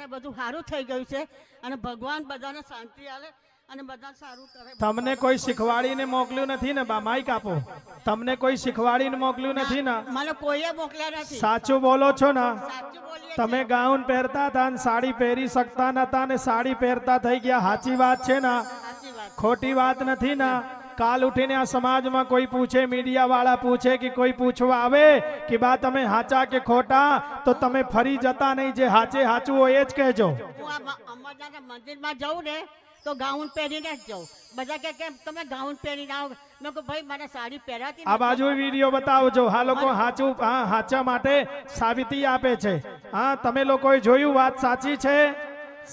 અને બધું સારું થઈ ગયું છે અને ભગવાન બધાને શાંતિ આલે અને બધા સારું કરે। તમને કોઈ શીખવાડીને મોકલ્યું નથી ને બા? માઈક આપો। તમને કોઈ શીખવાડીને મોકલ્યું નથી ને? મને કોઈએ મોકલ્યા નથી। સાચું બોલો છો ને? સાચું બોલીએ તમે ગાઉન પહેરતા હતા ને સાડી પહેરી શકતા નતા ને સાડી પહેરતા થઈ ગયા, સાચી વાત છે ને? સાચી વાત। ખોટી વાત નથી ને? કાલ ઉઠીને આ સમાજમાં કોઈ પૂછે, મીડિયા વાળા પૂછે કે કોઈ પૂછવા આવે કે બા તમે હાચા કે ખોટા, તો તમે ફરી જતા નહીં, જે હાચે હાચું હોય એ જ કહેજો। હું આ અંબાદાના મંદિરમાં જાઉં ને તો ગાઉન પહેરીને જ જાઉં। બધા કે કેમ તમે ગાઉન પહેરીને આવો? મેં કહું ભાઈ મને સાડી પહેરાતી આ બાજુ વિડીયો બતાવજો। હા લોકો હાચું, હા હાચા માટે સાબિતી આપે છે। હા તમે લોકોએ જોયું, વાત સાચી છે,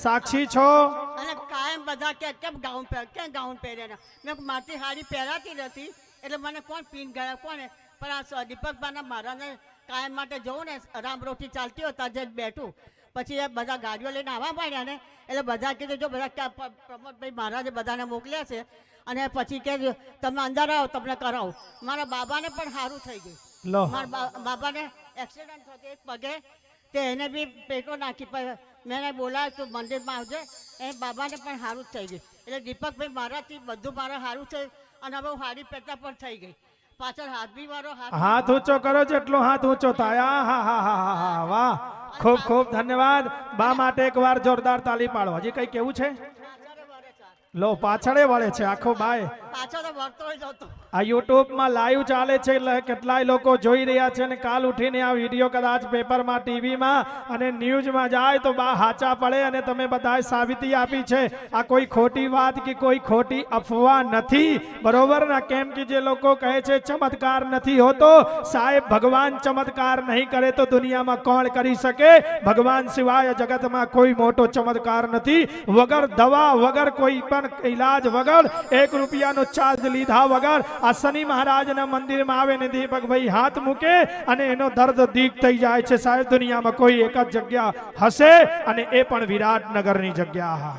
સાક્ષી છો। અને કાયમ બધા કે કેમ ગાઉન પહેર, કેમ ગાઉન પહેરે ને? મેં કહું મારી સાડી પહેરાતી નથી એટલે મને કોણ પીન ગયા કોને? પણ આ દીપકભાઈના મહારાજને કાયમ માટે જવું ને, રામરોટી ચાલતી હોય ત્યાં જઈને બેઠું, પછી એ બધા ગાડીઓ લઈને આવવા માંડ્યા ને એટલે બધા કીધું જો બધા પ્રમોદભાઈ મહારાજે બધાને મોકલ્યા છે અને પછી કે તમે અંદર આવો તમને કરાવો। મારા બાબાને પણ સારું થઈ ગયું। લો મારા બાબાને એક્સિડન્ટ થયો એક પગે, તે એને બી પેટો નાખી, મેં બોલાવ્યો તું મંદિરમાં આવજે, એ બાબાને પણ સારું થઈ ગયું। એટલે દીપકભાઈ મારાથી બધું મારે સારું છે અને હવે હું સાડી પહેરતા પણ થઈ ગઈ। પાછળ હાથ બી મારો હાથ ઊંચો કરો, જેટલો હાથ ઊંચો થાય। હા હા હા હા હા, વાહ, ખૂબ ખૂબ ધન્યવાદ। બા માટે એક વાર જોરદાર તાળી પાડો। હજી કઈ કેવું છે? લો પાછળે વળે છે આખો બાય। પાછળ વળતો જતો। આ યુટ્યુબ માં લાઈવ ચાલે છે એટલે કેટલાય લોકો જોઈ રહ્યા છે અને કાલ ઉઠીને આ વિડીયો કદાચ પેપરમાં, ટીવીમાં અને ન્યૂઝમાં જાય તો બા હાચા પડે અને તમે બધાએ સાબિતી આપી છે। આ કોઈ ખોટી વાત કે કોઈ ખોટી અફવા નથી, બરોબર ને? કેમ કે જે લોકો કહે છે ચમત્કાર નથી હોતો, સાહેબ ભગવાન ચમત્કાર નહીં કરે તો દુનિયામાં કોણ કરી શકે? ભગવાન સિવાય જગતમાં કોઈ મોટો ચમત્કાર નથી। વગર દવા, વગર કોઈ પણ ઈલાજ, વગર 1 રૂપિયાનો ચાર્જ લીધા વગર આ શનિ મહારાજના મંદિરમાં આવે ને દીપકભાઈ હાથ મૂકે અને એનો દર્દ દીક થઈ જાય છે। સાહેબ દુનિયામાં કોઈ એક જ જગ્યા હશે અને એ પણ વિરાટનગરની જગ્યા।